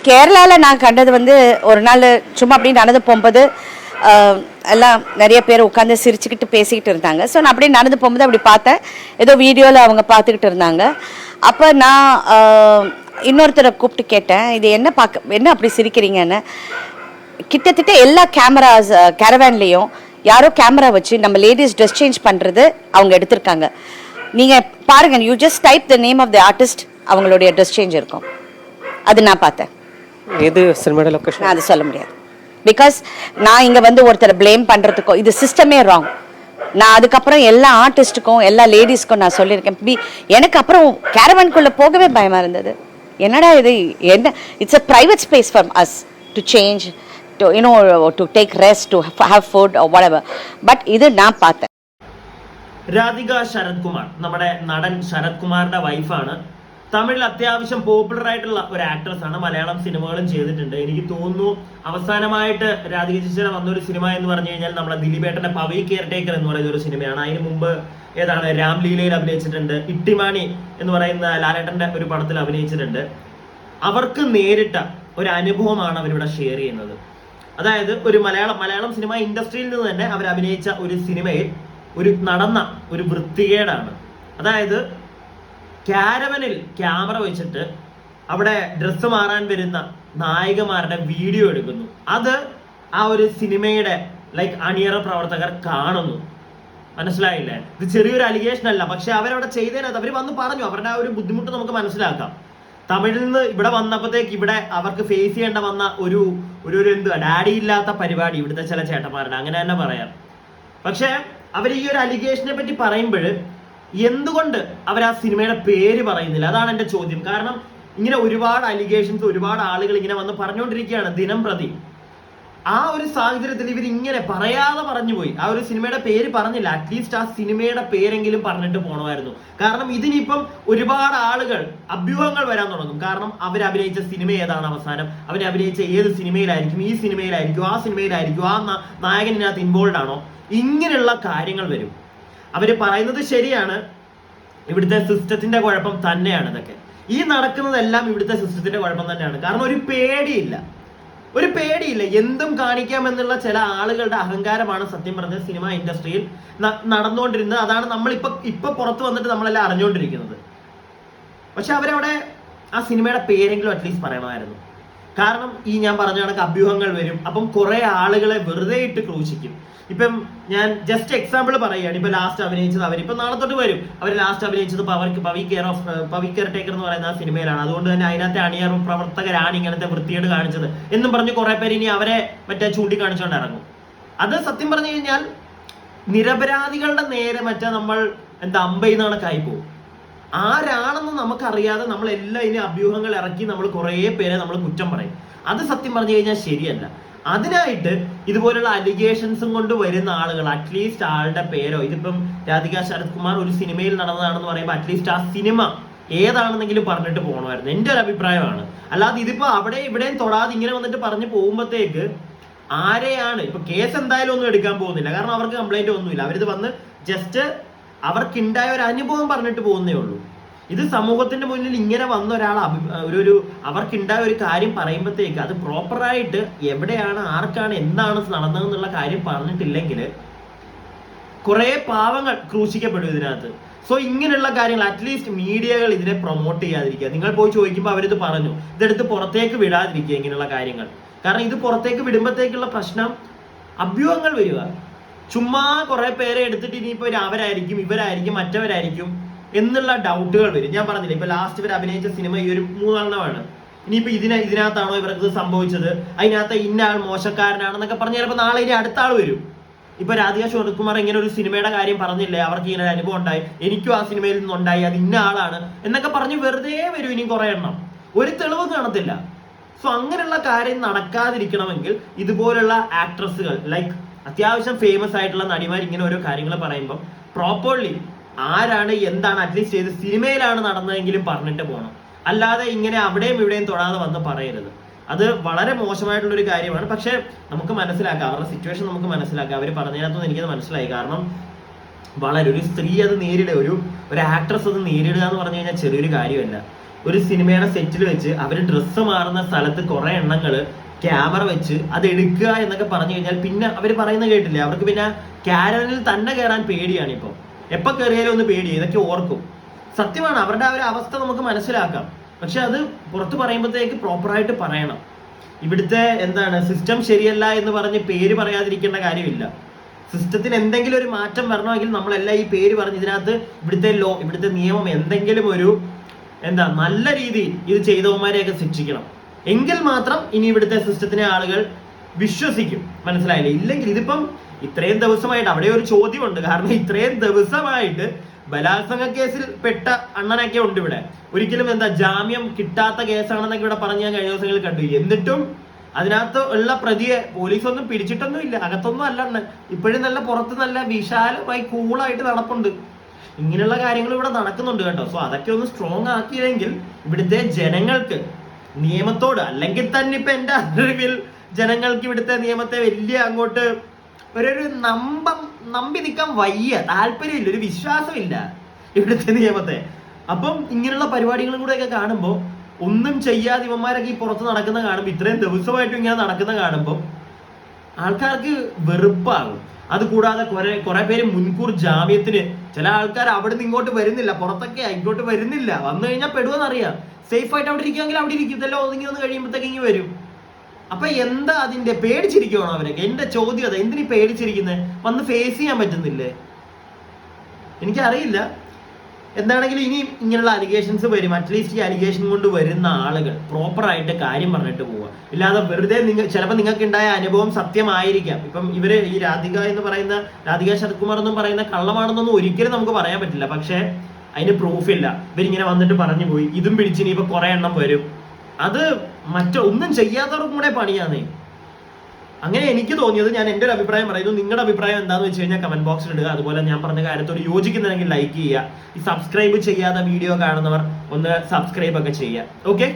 கேரளாவில் நான் கண்டது வந்து ஒரு நாள் சும்மா அப்படி நடந்து போகும்போது எல்லாம் நிறைய பேர் உட்காந்து சிரிச்சுக்கிட்டு பேசிக்கிட்டு இருந்தாங்க. ஸோ நான் அப்படியே நடந்து போகும்போது அப்படி பார்த்தேன். ஏதோ வீடியோவில் அவங்க பார்த்துக்கிட்டு இருந்தாங்க. அப்போ நான் இன்னொருத்தரை கூப்பிட்டு கேட்டேன், இது என்ன அப்படி சிரிக்கிறீங்கன்னு. கிட்டத்தட்ட எல்லா கேரவேன்லேயும் யாரோ கேமரா வச்சு நம்ம லேடிஸ் ட்ரெஸ் சேஞ்ச் பண்ணுறது அவங்க எடுத்திருக்காங்க. நீங்கள் பாருங்கள், you just type the name of the artist, அவங்களுடைய ட்ரெஸ் சேஞ்ச் இருக்கும். அது நான் பார்த்தேன். எது சினிமாட லொகேஷன் நான் அது சொல்ல முடியாது. பிகாஸ் நான் இங்கே வந்து ஒருத்தரை ப்ளேம் பண்ணுறதுக்கோ, இது சிஸ்டமே ராங். நான் அதுக்கப்புறம் எல்லா ஆர்டிஸ்ட்டுக்கும் எல்லா லேடிஸ்க்கும் நான் சொல்லியிருக்கேன். எனக்கு அப்புறம் கேரவனுக்குள்ளே போகவே பயமாக இருந்தது. என்னடா இது, என்ன, it's a private space for us to change, to you know to take rest, to have food or whatever. But இது நான் பார்த்தேன். രാധിക ശരത് കുമാർ, നമ്മുടെ നടൻ ശരത് കുമാറിന്റെ വൈഫാണ്. തമിഴിൽ അത്യാവശ്യം പോപ്പുലർ ആയിട്ടുള്ള ഒരു ആക്ട്രസ് ആണ്. മലയാളം സിനിമകളും ചെയ്തിട്ടുണ്ട്. എനിക്ക് തോന്നുന്നു അവസാനമായിട്ട് രാധിക ചേച്ചിയുടെ വന്നൊരു സിനിമ എന്ന് പറഞ്ഞു കഴിഞ്ഞാൽ നമ്മുടെ ദിലീപേട്ടന്റെ പവി കെയർടേക്കർ എന്ന് പറയുന്ന ഒരു സിനിമയാണ്. അതിന് മുമ്പ് ഏതാണ് രാംലീലയിൽ അഭിനയിച്ചിട്ടുണ്ട്. ഇട്ടിമാണി എന്ന് പറയുന്ന ലാലേട്ടന്റെ ഒരു പടത്തിൽ അഭിനയിച്ചിട്ടുണ്ട്. അവർക്ക് നേരിട്ട ഒരു അനുഭവമാണ് അവരിവിടെ ഷെയർ ചെയ്യുന്നത്. അതായത് ഒരു മലയാളം സിനിമ ഇൻഡസ്ട്രിയിൽ നിന്ന് തന്നെ അവർ അഭിനയിച്ച ഒരു സിനിമയിൽ ഒരു നടന്ന ഒരു വൃത്തികേടാണ്. അതായത് കാരവനിൽ ക്യാമറ വെച്ചിട്ട് അവിടെ ഡ്രസ്സ് മാറാൻ വരുന്ന നായികമാരുടെ വീഡിയോ എടുക്കുന്നു. അത് ആ ഒരു സിനിമയുടെ അണിയറ പ്രവർത്തകർ കാണുന്നു. മനസ്സിലായില്ലേ? ഇത് ചെറിയൊരു അലിഗേഷൻ അല്ല, പക്ഷെ അവരവിടെ ചെയ്തതിനകത്ത് അവർ വന്ന് പറഞ്ഞു. അവരുടെ ആ ഒരു ബുദ്ധിമുട്ട് നമുക്ക് മനസ്സിലാക്കാം. തമിഴിൽ നിന്ന് ഇവിടെ വന്നപ്പോഴത്തേക്ക് ഇവിടെ അവർക്ക് ഫേസ് ചെയ്യേണ്ട വന്ന ഒരു എന്തുവാ, ഡാഡി ഇല്ലാത്ത പരിപാടി ഇവിടുത്തെ ചില ചേട്ടന്മാരുടെ, അങ്ങനെ തന്നെ പറയാം. പക്ഷെ അവർ ഈ ഒരു അലിഗേഷനെ പറ്റി പറയുമ്പോൾ എന്തുകൊണ്ട് അവർ ആ സിനിമയുടെ പേര് പറയുന്നില്ല? അതാണ് എൻ്റെ ചോദ്യം. കാരണം ഇങ്ങനെ ഒരുപാട് അലിഗേഷൻസ്, ഒരുപാട് ആളുകൾ ഇങ്ങനെ വന്ന് പറഞ്ഞുകൊണ്ടിരിക്കുകയാണ് ദിനം പ്രതി. ആ ഒരു സാഹചര്യത്തിൽ ഇവർ ഇങ്ങനെ പറയാതെ പറഞ്ഞുപോയി. ആ ഒരു സിനിമയുടെ പേര് പറഞ്ഞില്ല. അറ്റ്ലീസ്റ്റ് ആ സിനിമയുടെ പേരെങ്കിലും പറഞ്ഞിട്ട് പോകണമായിരുന്നു. കാരണം ഇതിനിപ്പം ഒരുപാട് ആളുകൾ അഭ്യൂഹങ്ങൾ വരാൻ തുടങ്ങും. കാരണം അവർ അഭിനയിച്ച സിനിമ ഏതാണ്, അവസാനം അവർ അഭിനയിച്ച ഏത് സിനിമയിലായിരിക്കും, ഈ സിനിമയിലായിരിക്കും, ആ സിനിമയിലായിരിക്കും, ആ നായകൻ ഇതിനകത്ത് ഇൻവോൾവ് ആണോ, ഇങ്ങനെയുള്ള കാര്യങ്ങൾ വരും. അവർ പറയുന്നത് ശരിയാണ്, ഇവിടുത്തെ സിസ്റ്റത്തിന്റെ കുഴപ്പം തന്നെയാണ് ഇതൊക്കെ. ഈ നടക്കുന്നതെല്ലാം ഇവിടുത്തെ സിസ്റ്റത്തിന്റെ കുഴപ്പം തന്നെയാണ്. കാരണം ഒരു പേടിയില്ല, എന്തും കാണിക്കാമെന്നുള്ള ചില ആളുകളുടെ അഹങ്കാരമാണ് സത്യം പറഞ്ഞ സിനിമ ഇൻഡസ്ട്രിയിൽ നടന്നുകൊണ്ടിരുന്നത്. അതാണ് നമ്മളിപ്പോ പുറത്ത് വന്നിട്ട് നമ്മളെല്ലാം അറിഞ്ഞുകൊണ്ടിരിക്കുന്നത്. പക്ഷെ അവരവിടെ ആ സിനിമയുടെ പേരെങ്കിലും അറ്റ്ലീസ്റ്റ് പറയണമായിരുന്നു. കാരണം ഈ ഞാൻ പറഞ്ഞ കണക്ക് അഭ്യൂഹങ്ങൾ വരും. അപ്പം കുറെ ആളുകളെ വെറുതെ ഇട്ട് ക്രൂശിക്കും. ഇപ്പം ഞാൻ ജസ്റ്റ് എക്സാമ്പിൾ പറയുകയാണ്. ഇപ്പൊ ലാസ്റ്റ് അഭിനയിച്ചത് അവരിപ്പോ നാളെ തൊട്ട് വരും. അവർ ലാസ്റ്റ് അഭിനയിച്ചത് പവി കെയർ ടേക്കർ എന്ന് പറയുന്ന ആ സിനിമയിലാണ്. അതുകൊണ്ട് തന്നെ അതിനകത്തെ അണിയർ പ്രവർത്തകരാണ് ഇങ്ങനത്തെ വൃത്തികേട് കാണിച്ചത് എന്നും പറഞ്ഞ് കുറെ പേര് ഇനി അവരെ മറ്റേ ചൂണ്ടിക്കാണിച്ചുകൊണ്ട് ഇറങ്ങും. അത് സത്യം പറഞ്ഞു കഴിഞ്ഞാൽ നിരപരാധികളുടെ നേരെ നമ്മൾ അമ്പെയ്യുന്ന കണക്കായി പോകും. ആരാണെന്ന് നമുക്കറിയാതെ നമ്മളെല്ലാം ഇനി അഭ്യൂഹങ്ങൾ ഇറക്കി നമ്മൾ കുറേ പേരെ നമ്മൾ കുറ്റം പറയും. അത് സത്യം പറഞ്ഞു കഴിഞ്ഞാൽ ശരിയല്ല. അതിനായിട്ട് ഇതുപോലുള്ള അലിഗേഷൻസും കൊണ്ട് വരുന്ന ആളുകൾ അറ്റ്ലീസ്റ്റ് ആളുടെ പേരോ, ഇതിപ്പം രാധിക ശരത് കുമാർ ഒരു സിനിമയിൽ നടന്നതാണെന്ന് പറയുമ്പോൾ അറ്റ്ലീസ്റ്റ് ആ സിനിമ ഏതാണെന്നെങ്കിലും പറഞ്ഞിട്ട് പോകണമായിരുന്നു. എൻ്റെ ഒരു അഭിപ്രായമാണ്. അല്ലാതെ ഇതിപ്പോ അവിടെ ഇവിടെയും തൊടാതെ ഇങ്ങനെ വന്നിട്ട് പറഞ്ഞു പോകുമ്പോഴത്തേക്ക് ആരെയാണ് ഇപ്പൊ കേസ് എന്തായാലും ഒന്നും എടുക്കാൻ പോകുന്നില്ല. കാരണം അവർക്ക് കംപ്ലൈന്റ് ഒന്നുമില്ല. അവരിത് വന്ന് ജസ്റ്റ് അവർക്കുണ്ടായ ഒരു അനുഭവം പറഞ്ഞിട്ട് പോകുന്നേ ഉള്ളൂ. ഇത് സമൂഹത്തിന്റെ മുന്നിൽ ഇങ്ങനെ വന്ന ഒരാൾ അവർക്കുണ്ടായ ഒരു കാര്യം പറയുമ്പോഴത്തേക്ക് അത് പ്രോപ്പറായിട്ട് എവിടെയാണ്, ആർക്കാണ്, എന്താണ് നടന്നതെന്നുള്ള കാര്യം പറഞ്ഞിട്ടില്ലെങ്കിൽ കുറെ പാവങ്ങൾ ക്രൂശിക്കപ്പെടും ഇതിനകത്ത്. സോ ഇങ്ങനെയുള്ള കാര്യങ്ങൾ അറ്റ്ലീസ്റ്റ് മീഡിയകൾ ഇതിനെ പ്രൊമോട്ട് ചെയ്യാതിരിക്കുക. നിങ്ങൾ പോയി ചോദിക്കുമ്പോൾ അവരിത് പറഞ്ഞു, ഇതെടുത്ത് പുറത്തേക്ക് വിടാതിരിക്കുക ഇങ്ങനെയുള്ള കാര്യങ്ങൾ. കാരണം ഇത് പുറത്തേക്ക് വിടുമ്പോഴത്തേക്കുള്ള പ്രശ്നം അഭ്യൂഹങ്ങൾ വരിക. ചുമ്മാ കുറെ പേരെ എടുത്തിട്ട് ഇനിയിപ്പോ അവരായിരിക്കും, ഇവരായിരിക്കും, മറ്റവരായിരിക്കും എന്നുള്ള ഡൗട്ടുകൾ വരും. ഞാൻ പറഞ്ഞില്ല, ഇപ്പൊ ലാസ്റ്റ് ഇവർ അഭിനയിച്ച സിനിമ ഈ ഒരു 3 എണ്ണമാണ്. ഇനിയിപ്പോ ഇതിനകത്താണോ ഇവർക്ക് സംഭവിച്ചത്, അതിനകത്ത് ഇന്ന ആൾ മോശക്കാരനാണെന്നൊക്കെ പറഞ്ഞ് ചിലപ്പോൾ നാളെ ഇനി അടുത്ത ആൾ വരും. ഇപ്പൊ രാധിക ശരത് കുമാർ ഇങ്ങനെ ഒരു സിനിമയുടെ കാര്യം പറഞ്ഞില്ലേ, അവർക്ക് ഇങ്ങനെ അനുഭവം ഉണ്ടായി, എനിക്കും ആ സിനിമയിൽ നിന്നുണ്ടായി, അത് ഇന്ന ആളാണ് എന്നൊക്കെ പറഞ്ഞ് വെറുതെ വരും ഇനി കുറെ എണ്ണം. ഒരു തെളിവ് കാണത്തില്ല. സോ അങ്ങനെയുള്ള കാര്യം നടക്കാതിരിക്കണമെങ്കിൽ ഇതുപോലുള്ള ആക്ട്രസുകൾ അത്യാവശ്യം ഫേമസ് ആയിട്ടുള്ള നടിമാർ ഇങ്ങനെ ഓരോ കാര്യങ്ങൾ പറയുമ്പോൾ പ്രോപ്പർലി ആരാണ്, എന്താണ്, അറ്റ്ലീസ്റ്റ് ഏത് സിനിമയിലാണ് നടന്നതെങ്കിലും പറഞ്ഞിട്ട് പോകണം. അല്ലാതെ ഇങ്ങനെ അവിടെയും ഇവിടെയും തൊടാതെ വന്ന് പറയരുത്. അത് വളരെ മോശമായിട്ടുള്ള ഒരു കാര്യമാണ്. പക്ഷെ നമുക്ക് മനസ്സിലാക്കാം, അവരുടെ സിറ്റുവേഷൻ നമുക്ക് മനസ്സിലാക്കാം. അവർ പറഞ്ഞതിനകത്തൊന്നും എനിക്കത് മനസ്സിലായി. കാരണം വളരെ ഒരു സ്ത്രീ അത് നേരിടുക, ഒരു ആക്ട്രസ് അത് നേരിടുക എന്ന് പറഞ്ഞു കഴിഞ്ഞാൽ ചെറിയൊരു കാര്യമല്ല. ഒരു സിനിമയുടെ സെറ്റിൽ വെച്ച് അവർ ഡ്രസ്സ് മാറുന്ന സ്ഥലത്ത് കുറെ എണ്ണങ്ങൾ ക്യാമറ വെച്ച് അത് എടുക്കുക എന്നൊക്കെ പറഞ്ഞു കഴിഞ്ഞാൽ പിന്നെ അവർ പറയുന്നത് കേട്ടില്ലേ, അവർക്ക് പിന്നെ കാരവനിൽ തന്നെ കയറാൻ പേടിയാണ്. ഇപ്പം എപ്പോൾ കയറിയാലും ഒന്ന് പേടി, ഇതൊക്കെ ഓർക്കും. സത്യമാണ്, അവരുടെ ആ ഒരു അവസ്ഥ നമുക്ക് മനസ്സിലാക്കാം. പക്ഷെ അത് പുറത്ത് പറയുമ്പോഴത്തേക്ക് പ്രോപ്പറായിട്ട് പറയണം. ഇവിടുത്തെ സിസ്റ്റം ശരിയല്ല എന്ന് പറഞ്ഞ് പേര് പറയാതിരിക്കേണ്ട കാര്യമില്ല. സിസ്റ്റത്തിന് എന്തെങ്കിലും ഒരു മാറ്റം വരണമെങ്കിൽ നമ്മളെല്ലാം ഈ പേര് പറഞ്ഞ് ഇതിനകത്ത് ഇവിടുത്തെ നിയമം എന്തെങ്കിലും ഒരു നല്ല രീതിയിൽ ഇത് ചെയ്തവന്മാരെയൊക്കെ ശിക്ഷിക്കണം. എങ്കിൽ മാത്രം ഇനി ഇവിടുത്തെ സിസ്റ്റത്തിനെ ആളുകൾ വിശ്വസിക്കും. മനസ്സിലായില്ലേ? ഇല്ലെങ്കിൽ ഇതിപ്പം ഇത്രയും ദിവസമായിട്ട് അവിടെ ഒരു ചോദ്യമുണ്ട്. കാരണം ഇത്രയും ദിവസമായിട്ട് ബലാത്സംഗ കേസിൽ പെട്ട അണ്ണനൊക്കെ ഉണ്ട് ഇവിടെ. ഒരിക്കലും ജാമ്യം കിട്ടാത്ത കേസാണെന്നൊക്കെ ഇവിടെ പറഞ്ഞ് ഞാൻ കഴിഞ്ഞ ദിവസങ്ങളിൽ കണ്ടു. എന്നിട്ടും അതിനകത്ത് ഉള്ള പ്രതിയെ പോലീസ് ഒന്നും പിടിച്ചിട്ടൊന്നും ഇല്ല, അകത്തൊന്നും അല്ല അണ്ണൻ. ഇപ്പോഴും നല്ല പുറത്ത് നല്ല വിശാലമായി കൂളായിട്ട് നടപ്പുണ്ട്. ഇങ്ങനെയുള്ള കാര്യങ്ങൾ ഇവിടെ നടക്കുന്നുണ്ട് കേട്ടോ. സോ അതൊക്കെ ഒന്ന് സ്ട്രോങ് ആക്കിയില്ലെങ്കിൽ ഇവിടുത്തെ ജനങ്ങൾക്ക് നിയമത്തോട്, അല്ലെങ്കിൽ തന്നെ ഇപ്പൊ എന്റെ അറിവിൽ ജനങ്ങൾക്ക് ഇവിടുത്തെ നിയമത്തെ വലിയ അങ്ങോട്ട് ഒരു നമ്പി നിൽക്കാൻ വയ്യ, താല്പര്യമില്ല, ഒരു വിശ്വാസമില്ല ഇവിടുത്തെ നിയമത്തെ. അപ്പം ഇങ്ങനെയുള്ള പരിപാടികളും കൂടെ ഒക്കെ കാണുമ്പോൾ ഒന്നും ചെയ്യാതെ ഇവന്മാരൊക്കെ ഈ പുറത്ത് നടക്കുന്ന കാണുമ്പോൾ, ഇത്രയും ദിവസമായിട്ടും ഇങ്ങനെ നടക്കുന്ന കാണുമ്പോൾ ആൾക്കാർക്ക് വെറുപ്പാകും. അതുകൂടാതെ കുറെ പേര് മുൻകൂർ ജാമ്യത്തിന്, ചില ആൾക്കാർ അവിടെ നിന്ന് ഇങ്ങോട്ട് വരുന്നില്ല, പുറത്തൊക്കെ ഇങ്ങോട്ട് വരുന്നില്ല. വന്നു കഴിഞ്ഞാൽ പെടുവെന്നറിയാം. സേഫ് ആയിട്ട് അവിടെ ഇരിക്കുമെങ്കിൽ അവിടെ ഇരിക്കത്തല്ലോ, ഒതുങ്ങി ഒന്ന് കഴിയുമ്പോഴത്തേക്ക് ഇങ്ങനെ വരും. അപ്പൊ അതിന്റെ പേടിച്ചിരിക്കുവാണോ അവരൊക്കെ? എന്റെ ചോദ്യം അതാ, എന്തിനീ പേടിച്ചിരിക്കുന്നത്? വന്ന് ഫേസ് ചെയ്യാൻ പറ്റുന്നില്ലേ? എനിക്കറിയില്ല. എന്താണെങ്കിലും ഇനി ഇങ്ങനെയുള്ള അലിഗേഷൻസ് വരും. അറ്റ്ലീസ്റ്റ് ഈ അലിഗേഷൻ കൊണ്ട് വരുന്ന ആളുകൾ പ്രോപ്പറായിട്ട് കാര്യം പറഞ്ഞിട്ട് പോവുക. ഇല്ലാതെ വെറുതെ ചിലപ്പോൾ നിങ്ങൾക്ക് ഉണ്ടായ അനുഭവം സത്യമായിരിക്കാം. ഇപ്പം ഇവര് ഈ രാധിക ശരത്കുമാർ എന്നും പറയുന്ന കള്ളമാണെന്നൊന്നും ഒരിക്കലും നമുക്ക് പറയാൻ പറ്റില്ല. പക്ഷെ അതിന് പ്രൂഫില്ല. ഇവരിങ്ങനെ വന്നിട്ട് പറഞ്ഞു പോയി, ഇതും പിടിച്ചിനി ഇപ്പൊ കുറെ എണ്ണം വരും. അത് ഒന്നും ചെയ്യാത്തവർക്കും കൂടെ പണിയാന്നേ. അങ്ങനെ എനിക്ക് തോന്നിയത്. ഞാൻ എൻ്റെ ഒരു അഭിപ്രായം പറയുന്നു. നിങ്ങളുടെ അഭിപ്രായം എന്താണെന്ന് വെച്ച് കഴിഞ്ഞാൽ കമന്റ് ബോക്സിൽ ഇടുക. അതുപോലെ ഞാൻ പറഞ്ഞ കാര്യത്തോട് യോജിക്കുന്നുണ്ടെങ്കിൽ ലൈക്ക് ചെയ്യുക. ഈ സബ്സ്ക്രൈബ് ചെയ്യാതെ വീഡിയോ കാണുന്നവർ ഒന്ന് സബ്സ്ക്രൈബ് ഒക്കെ ചെയ്യുക. ഓക്കെ.